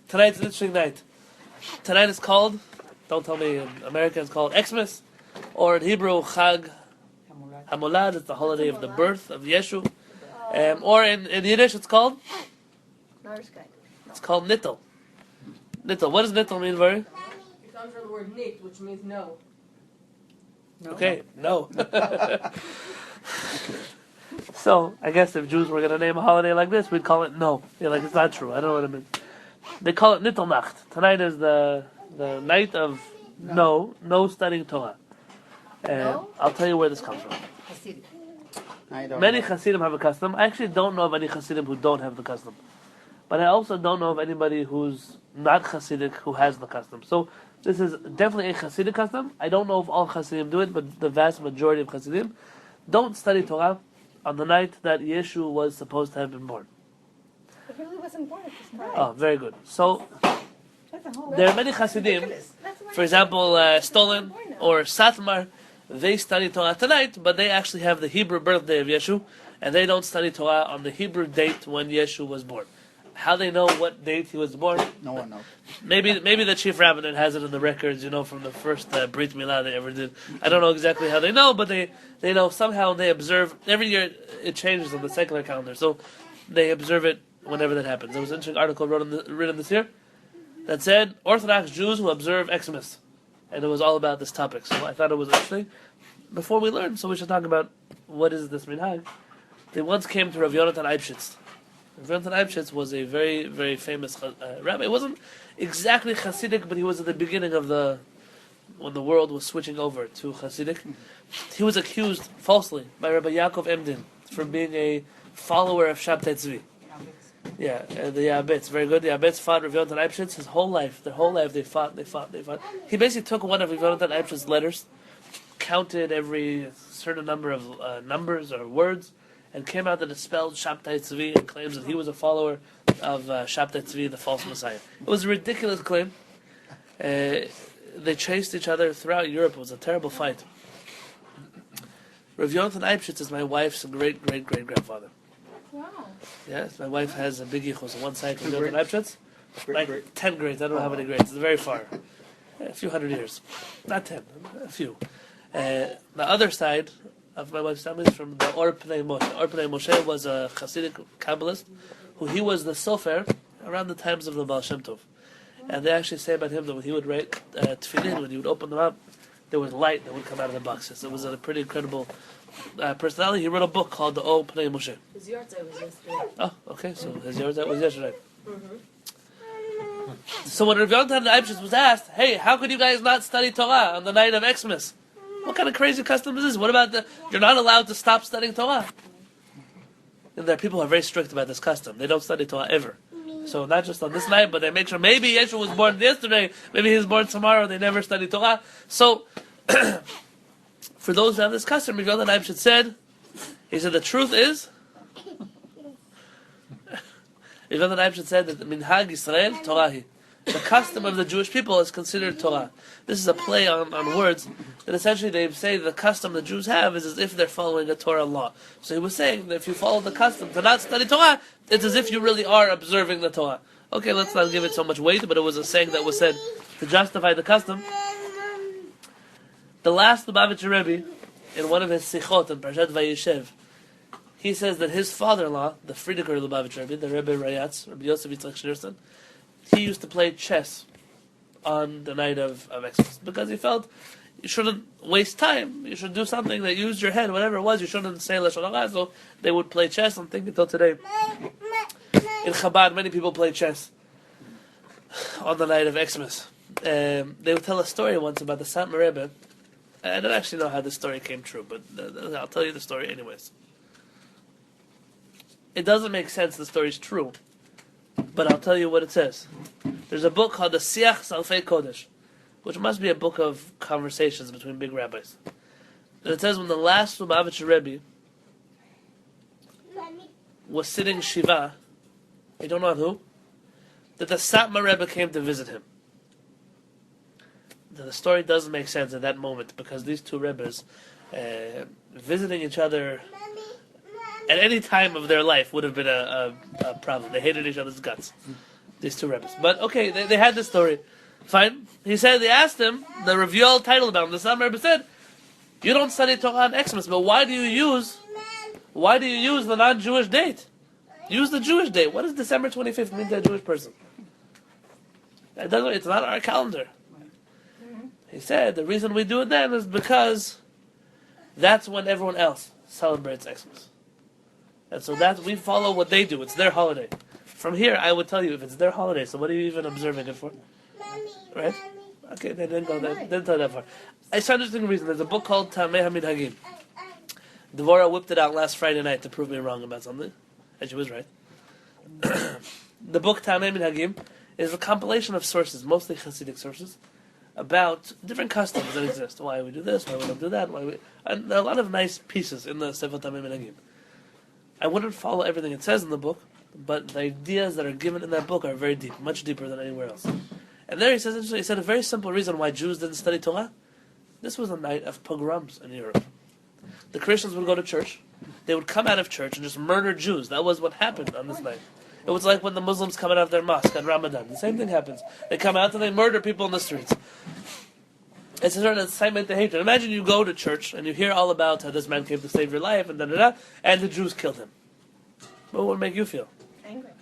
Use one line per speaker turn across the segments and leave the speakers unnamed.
Tonight's an interesting night. Tonight is called, don't tell me in America it's called Xmas, or in Hebrew, Chag Hamolad, it's the holiday of the birth of Yeshu. Or in Yiddish it's called? It's called Nittel. Nittel. What does Nittel mean, Vary?
It comes from the word nit, which means no.
Okay, no. So, I guess if Jews were going to name a holiday like this, we'd call it no. Yeah, like it's not true. I don't know what it means. They call it Nittel Nacht. Tonight is the night of no studying Torah.
No?
I'll tell you where this comes from. Many Hasidim have a custom. I actually don't know of any Hasidim who don't have the custom. But I also don't know of anybody who's not Hasidic who has the custom. So this is definitely a Hasidic custom. I don't know if all Hasidim do it, but the vast majority of Hasidim don't study Torah on the night that Yeshu was supposed to have been born.
But he really wasn't born at this time.
Oh, very good. So there are many Hasidim, for example, Stolin or Satmar, they study Torah tonight, but they actually have the Hebrew birthday of Yeshu, and they don't study Torah on the Hebrew date when Yeshu was born. How they know what date he was born?
No one knows.
Maybe the chief rabbinate has it in the records, from the first Brit Milah they ever did. I don't know exactly how they know, but they know somehow. They observe every year. It changes on the secular calendar, so they observe it whenever that happens. There was an interesting article written this year that said Orthodox Jews who observe Xmas, and it was all about this topic. So I thought it was interesting. Before we learn, so we should talk about what is this minhag. They once came to Rabbi Yonatan Halevy. Rabbi Yonatan Halevy was a very, very famous rabbi. He wasn't exactly Hasidic, but he was at the beginning of when the world was switching over to Hasidic. He was accused falsely by Rabbi Yaakov Emdin for being a follower of Shabtai Tzvi. Yeah, the Yabetz, very good. The Yabetz fought Rabbi Yonatan Halevy his whole life. Their whole life they fought. He basically took one of Rabbi Yonatan Halevyy's letters, counted every certain number of numbers or words, and came out that it spelled Shabtai Tzvi and claims that he was a follower of Shabtai Tzvi, the false Messiah. It was a ridiculous claim. They chased each other throughout Europe. It was a terrible fight. Rabbi Yonatan Halevy is my wife's great-great-great-grandfather.
Wow.
Yes, my wife has a big yichus on one side from Rabbi Yonatan Halevy. Like 10 grades. I don't know how many grades. It's very far. A few hundred years. Not 10, a few. The other side of my wife's family is from the Or Pnei Moshe. Or Pnei Moshe was a Hasidic Kabbalist he was the sofer around the times of the Baal Shem Tov. And they actually say about him that when he would write tefillin, when he would open them up, there was light that would come out of the boxes. It was a pretty incredible personality. He wrote a book called The O Pnei Moshe.
His yahrzeit was yesterday.
Oh, okay, so his yahrzeit was yesterday. So when Rabbi Yonatan Halevy was asked, hey, how could you guys not study Torah on the night of Xmas? What kind of crazy custom is this? What about you're not allowed to stop studying Torah? And there are people who are very strict about this custom. They don't study Torah ever. So not just on this night, but they make sure maybe Yeshua was born yesterday, maybe he's born tomorrow, they never study Torah. So, for those who have this custom, Rabbi Yonatan Halevy said, the truth is, Rabbi Yonatan Halevy said that Minhag Yisrael Torahi. The custom of the Jewish people is considered Torah. This is a play on words. And essentially they say the custom the Jews have is as if they're following a Torah law. So he was saying that if you follow the custom to not study Torah, it's as if you really are observing the Torah. Okay, let's not give it so much weight, but it was a saying that was said to justify the custom. The last Lubavitcher Rebbe, in one of his sichot in Parshat Vayishev, he says that his father-in-law, the Friedeker Lubavitcher Rebbe, the Rebbe Rayatz, Rabbi Yosef Yitzchak Schneerson, he used to play chess on the night of Xmas because he felt you shouldn't waste time. You should do something that used your head, whatever it was. You shouldn't say Lashon Hara. So they would play chess and think until today. In Chabad, many people play chess on the night of Xmas. They would tell a story once about the Satmar Rebbe. I don't actually know how this story came true, but I'll tell you the story anyways. It doesn't make sense the story's true, but I'll tell you what it says. There's a book called the Siach Salfei Kodesh, which must be a book of conversations between big rabbis. And it says when the last Lubavitcher Rebbe was sitting Shiva, I don't know who, that the Satmar Rebbe came to visit him. The story doesn't make sense at that moment because these two Rebbes visiting each other at any time of their life would have been a problem. They hated each other's guts. These two rabbis. But okay, they had this story. Fine. He said, they asked him, the reveal title about him, the Sam Rebbe said, you don't study Torah on Xmas, but why do you use the non-Jewish date? Use the Jewish date. What does December 25th mean to a Jewish person? It's not our calendar. He said, the reason we do it then is because that's when everyone else celebrates Xmas. And so that we follow what they do. It's their holiday. From here, I would tell you if it's their holiday, so what are you even observing it for? Right? Okay, they didn't go there. Didn't tell that far. It's an interesting reason. There's a book called Tameh HaMinhagim. Devorah whipped it out last Friday night to prove me wrong about something. And she was right. The book Tameh HaMinhagim is a compilation of sources, mostly Hasidic sources, about different customs that exist. Why we do this, why we don't do that, and there are a lot of nice pieces in the Sefer Tameh HaMinhagim. I wouldn't follow everything it says in the book, but the ideas that are given in that book are very deep, much deeper than anywhere else. And there he said a very simple reason why Jews didn't study Torah. This was a night of pogroms in Europe. The Christians would go to church, they would come out of church and just murder Jews. That was what happened on this night. It was like when the Muslims come out of their mosque at Ramadan. The same thing happens. They come out and they murder people in the streets. It's a certain incitement to hatred. Imagine you go to church and you hear all about how this man came to save your life and and the Jews killed him. What would make you feel?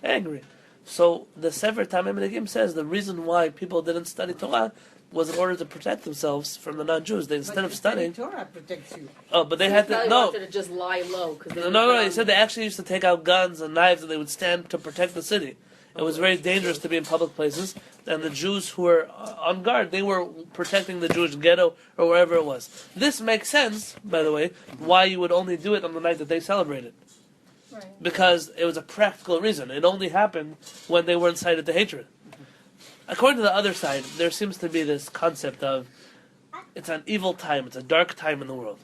Angry. So the Sefer Tameh HaMinhagim says the reason why people didn't study Torah was in order to protect themselves from the non-Jews. They instead of studying
Torah protects you.
Oh, but they had to
wanted to just lie low.
No. He said they actually used to take out guns and knives and they would stand to protect the city. It was very dangerous to be in public places, and the Jews who were on guard, they were protecting the Jewish ghetto or wherever it was. This makes sense, by the way, why you would only do it on the night that they celebrated.
Right.
Because it was a practical reason. It only happened when they were incited to hatred. According to the other side, there seems to be this concept of it's an evil time, it's a dark time in the world.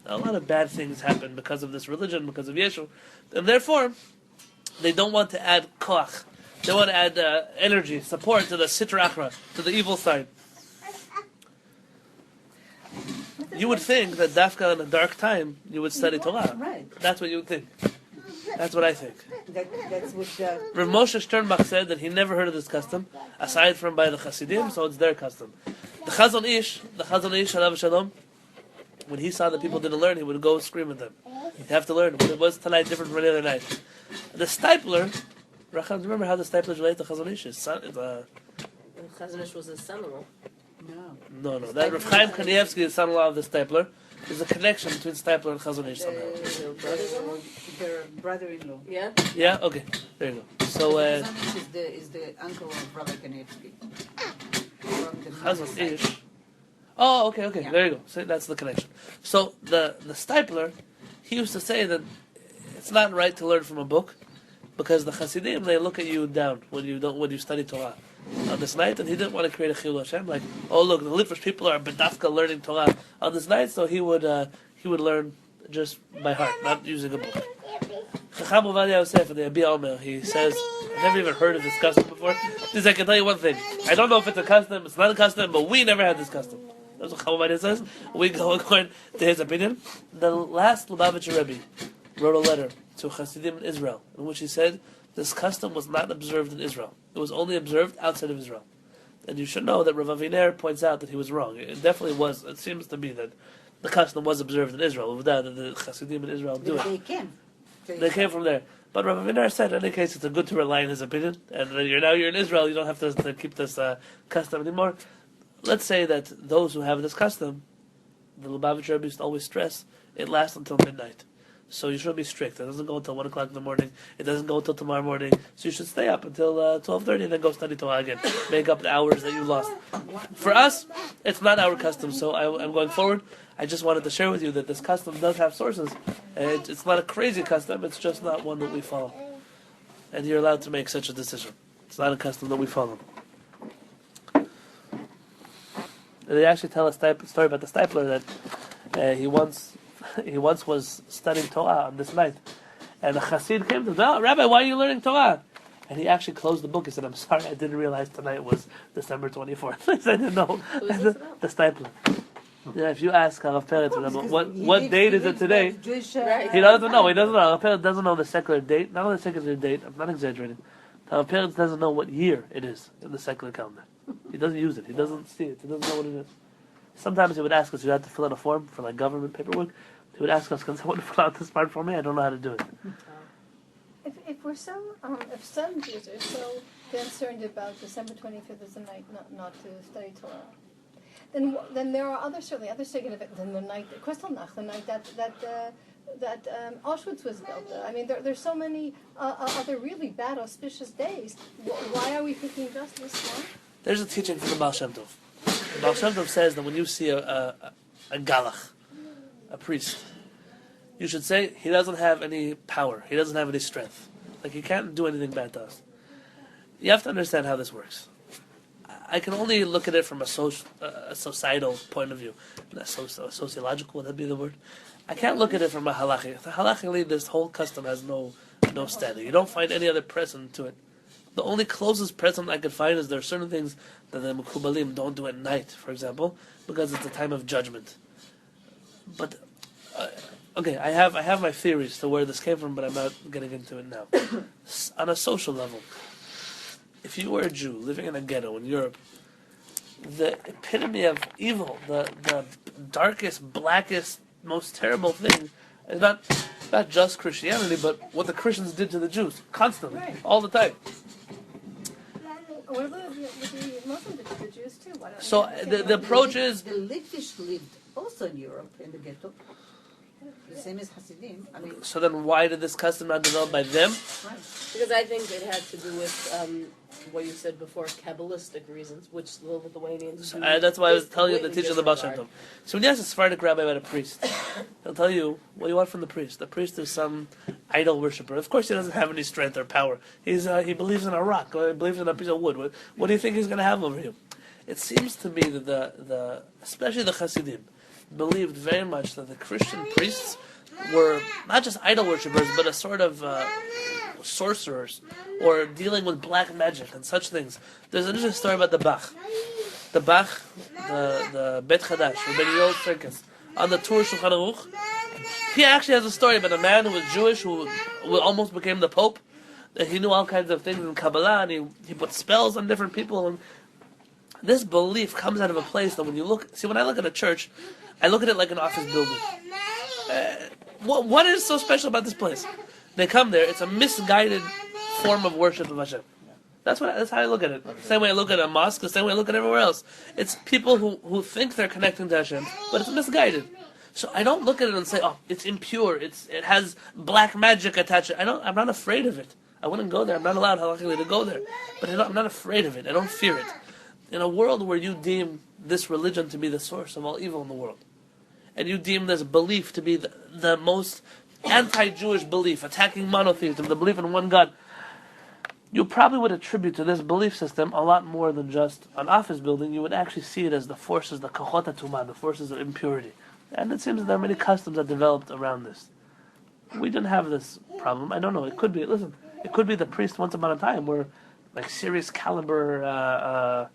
A lot of bad things happen because of this religion, because of Yeshua, and therefore they don't want to add koach. They want to add energy, support to the sitra achra, to the evil side. You would think that dafka in a dark time, you would study Torah.
Right.
That's what you would think. That's what I think.
That's what
Rav Moshe Sternbach said that he never heard of this custom, aside from by the Hasidim, so it's their custom. The Chazon Ish, Alav Shalom, when he saw that people didn't learn, he would go scream at them. You have to learn. What was tonight different from any other night? The Stipler, Rachel, do you remember how the Stipler is related to Chazon Ish?
Chazon Ish was his son-in-law.
No. That Rav Chaim Kanievsky, the son-in-law of the Stipler, is a connection between Stipler and Chazon Ish somehow.
their brother-in-law.
Yeah?
Yeah? Okay. There you go. So,
Chazon Ish is the uncle of Rabbi Kanevsky.
Chazon Ish. Oh, okay.
Yeah.
There you go. So that's the connection. So the Stipler, he used to say that it's not right to learn from a book because the Hasidim, they look at you down when you study Torah on this night, and he didn't want to create a Chilul Hashem like, oh look, the Litvish people are bedafka learning Torah on this night, so he would learn just by heart, not using a book. Chacham Ovadia Yosef, the Abi Omer, he says, I've never even heard of this custom before. He says, I can tell you one thing. I don't know if it's a custom, it's not a custom, but we never had this custom. That's what Chacham Ovadia says. We go according to his opinion. The last Lubavitcher Rebbe wrote a letter to Hasidim in Israel, in which he said, this custom was not observed in Israel. It was only observed outside of Israel. And you should know that Rav Aviner points out that he was wrong. It definitely was. It seems to be that the custom was observed in Israel. Without the Hasidim in Israel do it. They came from there. But Rav Aviner said, in any case, it's good to rely on his opinion. And you're in Israel, you don't have to keep this custom anymore. Let's say that those who have this custom, the Lubavitcher Rebbe used to always stress, it lasts until midnight. So you shouldn't be strict. It doesn't go until 1 o'clock in the morning. It doesn't go until tomorrow morning. So you should stay up until 12:30 and then go study Torah again. Make up the hours that you lost. For us, it's not our custom. So I'm going forward. I just wanted to share with you that this custom does have sources. It's not a crazy custom. It's just not one that we follow. And you're allowed to make such a decision. It's not a custom that we follow. They actually tell a story about the Stipler that he once was studying Torah on this night, and a Chassid came to him, oh, Rabbi, why are you learning Torah? And he actually closed the book. He said, I'm sorry, I didn't realize tonight was December 24th. He said, I didn't know. The Stipler. Yeah, if you ask Rav Peretz, what date is it today?
Jewish,
He doesn't know. He doesn't know. Rav Peretz doesn't know the secular date. Not only the secular date, I'm not exaggerating. Our parents doesn't know what year it is in the secular calendar. He doesn't use it. He doesn't see it. He doesn't know what it is. Sometimes he would ask us, you have to fill out a form for like government paperwork. He would ask us, can someone fill out this part for me? I don't know how to do it.
If we're so, if some Jews are so concerned about December 25th as a night not to study Torah, then there are certainly other significant than the night, Kristallnacht, the night that Auschwitz was built. I mean, there's so many other really bad, auspicious days. Why are we picking just this one?
There's a teaching from the Baal Shem Tov. The Baal Shem Tov says that when you see a galach, a priest, you should say he doesn't have any power. He doesn't have any strength. Like he can't do anything bad to us. You have to understand how this works. I can only look at it from a societal point of view. Sociological, would that be the word? I can't look at it from a halachic. Halachically, this whole custom has no standing. You don't find any other precedent to it. The only closest precedent I could find is there are certain things that the Mekubalim don't do at night, for example, because it's a time of judgment. But okay, I have my theories to where this came from, but I'm not getting into it now. On a social level, if you were a Jew living in a ghetto in Europe, the epitome of evil, the darkest, blackest, most terrible thing is not just Christianity, but what the Christians did to the Jews constantly, all the time.
What about the Muslims, the Jews too?
So the approach is
the Litvish lived also in Europe in the ghetto, the same as Hasidim. I mean,
so then why did this custom not develop by them?
right.
Because I think it had to do with what you said before, Kabbalistic reasons, which the Lithuanians do.
That's why I was telling you the
completely
teaching of the Baal Shem
disregard.
Tov. So when you ask a Sephardic rabbi about a priest, he'll tell you, what do you want from the priest? The priest is some idol worshiper. Of course he doesn't have any strength or power. He believes in a rock, or he believes in a piece of wood. What do you think he's going to have over you? It seems to me that especially the Hasidim, believed very much that the Christian priests were not just idol worshippers, but a sort of sorcerers, or dealing with black magic and such things. There's an interesting story about the Bach. The Bach, the Bet Chadash, Rabbi Yonatan Halevy, on the Tur Shulchan Aruch, he actually has a story about a man who was Jewish, who almost became the Pope. He knew all kinds of things in Kabbalah, and he put spells on different people. And this belief comes out of a place that when I look at a church, I look at it like an office building. What is so special about this place? They come there, it's a misguided form of worship of Hashem. That's how I look at it. The same way I look at a mosque, the same way I look at everywhere else. It's people who think they're connecting to Hashem, but it's misguided. So I don't look at it and say, oh, it's impure, it has black magic attached to it. I'm not afraid of it. I wouldn't go there. I'm not allowed halakhically to go there. But I'm not afraid of it. I don't fear it. In a world where you deem this religion to be the source of all evil in the world, and you deem this belief to be the most anti-Jewish belief, attacking monotheism, the belief in one God, you probably would attribute to this belief system a lot more than just an office building. You would actually see it as the forces, the Kehillat Tumah, the forces of impurity. And it seems that there are many customs that developed around this. We didn't have this problem. I don't know. It could be the priest once upon a time were like serious caliber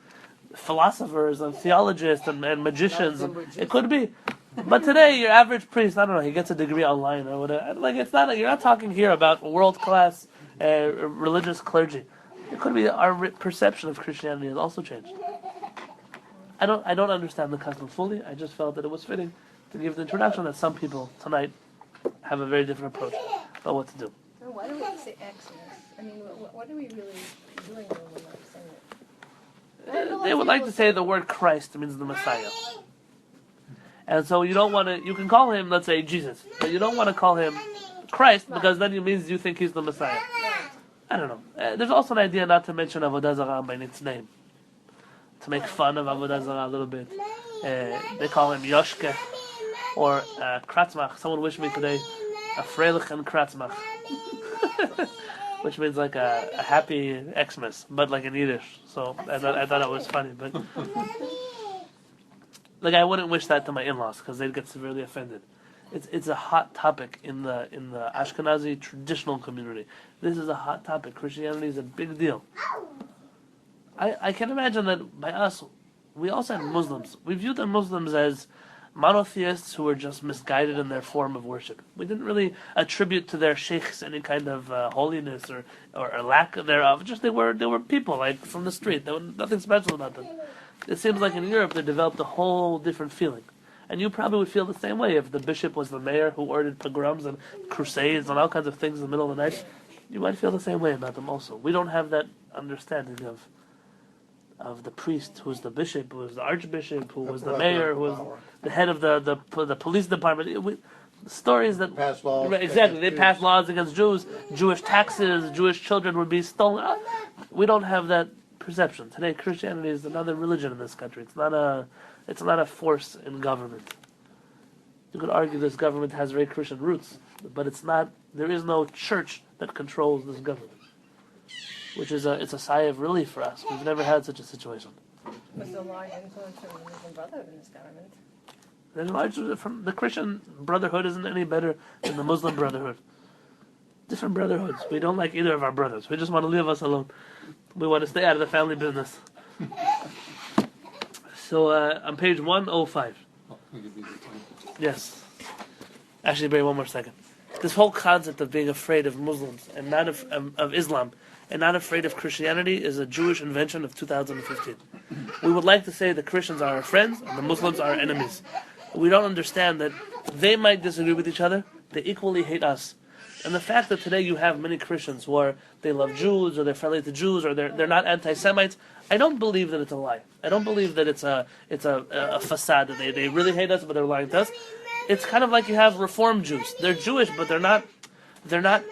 philosophers and theologians and magicians. It could be. But today, your average priest, I don't know, he gets a degree online or whatever. Like, it's not. You're not talking here about world-class religious clergy. It could be our perception of Christianity has also changed. I don't understand the custom fully. I just felt that it was fitting to give the introduction that some people tonight have a very different approach about what to do.
So why do we say Xmas? I mean, what are we really doing when we're not saying it?
They would like to say the word Christ means the Messiah. And so you don't want to, you can call him, let's say, Jesus, but you don't want to call him Christ because then it means you think he's the Messiah. I don't know. There's also an idea not to mention Avodah Zarah by its name, to make fun of Avodah Zarah a little bit. They call him Yoshke or Kratzmach. Someone wished me today a Freilich and Kratzmach, which means like a happy Xmas, but like in Yiddish. So I thought it was funny, but like I wouldn't wish that to my in-laws because they'd get severely offended. It's a hot topic in the Ashkenazi traditional community. This is a hot topic. Christianity is a big deal. I can imagine that by us, we also have Muslims. We view the Muslims as monotheists who were just misguided in their form of worship. We didn't really attribute to their sheikhs any kind of holiness or lack thereof. Just they were people like from the street. There was nothing special about them. It seems like in Europe they developed a whole different feeling. And you probably would feel the same way if the bishop was the mayor who ordered pogroms and crusades and all kinds of things in the middle of the night. You might feel the same way about them also. We don't have that understanding of the priest, who's the bishop, who was the archbishop, who was the mayor, who was the head of the police department. Stories that
Pass laws.
exactly, they passed laws against Jews, Jewish taxes, Jewish children would be stolen. We don't have that perception today. Christianity is another religion in this country. It's not a force in government. You could argue this government has very Christian roots, but it's not. There is no church that controls this government, which is it's a sigh of relief for us. We've never had such a situation.
Was the large influence from the Muslim Brotherhood in this government?
There's large from the Christian Brotherhood isn't any better than the Muslim Brotherhood. Different brotherhoods. We don't like either of our brothers. We just want to leave us alone. We want to stay out of the family business. So on page 105. Yes. Actually, wait one more second. This whole concept of being afraid of Muslims and not of Islam and not afraid of Christianity is a Jewish invention of 2015. We would like to say the Christians are our friends and the Muslims are our enemies. We don't understand that they might disagree with each other, they equally hate us. And the fact that today you have many Christians who are, they love Jews, or they're friendly to Jews, or they're not anti-Semites, I don't believe that it's a lie. I don't believe that it's a facade, that they really hate us, but they're lying to us. It's kind of like you have Reform Jews. They're Jewish, but they're not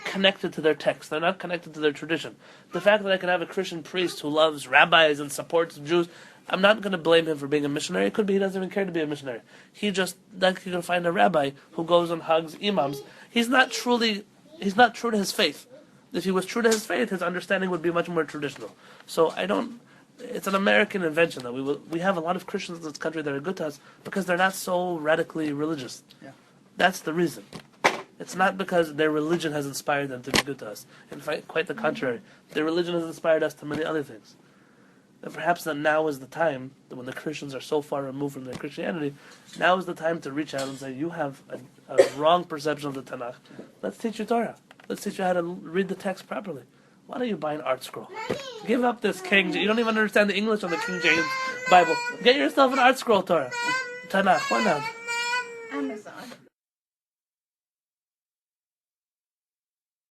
connected to their text. They're not connected to their tradition. The fact that I can have a Christian priest who loves rabbis and supports Jews, I'm not going to blame him for being a missionary. It could be he doesn't even care to be a missionary. He just, like you're going to find a rabbi who goes and hugs imams. He's not true to his faith. If he was true to his faith, his understanding would be much more traditional. So it's an American invention that we have a lot of Christians in this country that are good to us because they're not so radically religious.
Yeah.
That's the reason. It's not because their religion has inspired them to be good to us. In fact, quite the contrary. Their religion has inspired us to many other things. And perhaps that now is the time, that when the Christians are so far removed from their Christianity, now is the time to reach out and say, you have a wrong perception of the Tanakh. Let's teach you Torah. Let's teach you how to read the text properly. Why don't you buy an art scroll? Give up this you don't even understand the English of the King James Bible. Get yourself an art scroll Torah. Tanakh, why not?